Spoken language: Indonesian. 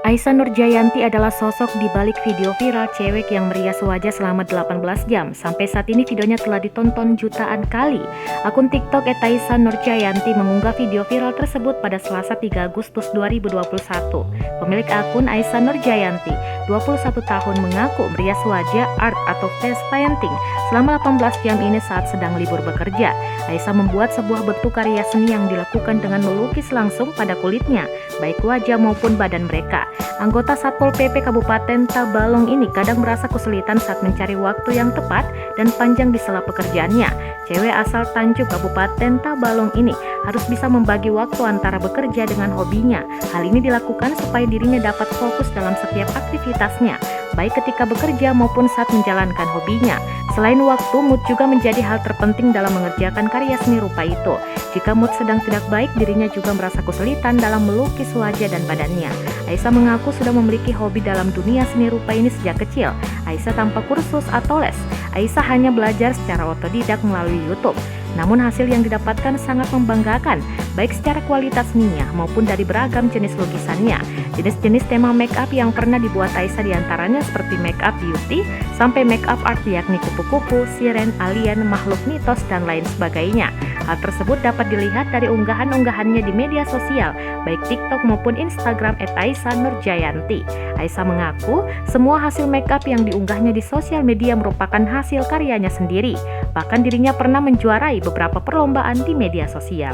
Aisyah Nurjayanti adalah sosok di balik video viral cewek yang merias wajah selama 18 jam. Sampai saat ini videonya telah ditonton jutaan kali. Akun TikTok @Aisyah Nurjayanti mengunggah video viral tersebut pada Selasa 3 Agustus 2021. Pemilik akun Aisyah Nurjayanti, 21 tahun, mengaku merias wajah art atau face painting selama 18 jam ini saat sedang libur bekerja. Aisyah membuat sebuah bentuk karya seni yang dilakukan dengan melukis langsung pada kulitnya, baik wajah maupun badan mereka. Anggota Satpol PP Kabupaten Tabalong ini kadang merasa kesulitan saat mencari waktu yang tepat dan panjang di sela pekerjaannya. Cewek asal Tanjung Kabupaten Tabalong ini harus bisa membagi waktu antara bekerja dengan hobinya. Hal ini dilakukan supaya dirinya dapat fokus dalam setiap aktivitasnya, baik ketika bekerja maupun saat menjalankan hobinya. Selain waktu, mood juga menjadi hal terpenting dalam mengerjakan karya seni rupa itu. Jika mood sedang tidak baik, dirinya juga merasa kesulitan dalam melukis wajah dan badannya. Aisyah mengaku sudah memiliki hobi dalam dunia seni rupa ini sejak kecil. Aisyah tanpa kursus atau les. Aisyah hanya belajar secara otodidak melalui YouTube. Namun hasil yang didapatkan sangat membanggakan, baik secara kualitas seninya maupun dari beragam jenis lukisannya. Jenis-jenis tema make up yang pernah dibuat Aisyah diantaranya seperti make up beauty sampai make up art, yakni kupu-kupu, siren, alien, makhluk mitos, dan lain sebagainya. Hal tersebut dapat dilihat dari unggahan-unggahannya di media sosial, baik TikTok maupun Instagram @Aisyah Nurjayanti. Aisyah mengaku semua hasil make up yang diunggahnya di sosial media merupakan hasil karyanya sendiri. Bahkan dirinya pernah menjuarai beberapa perlombaan di media sosial.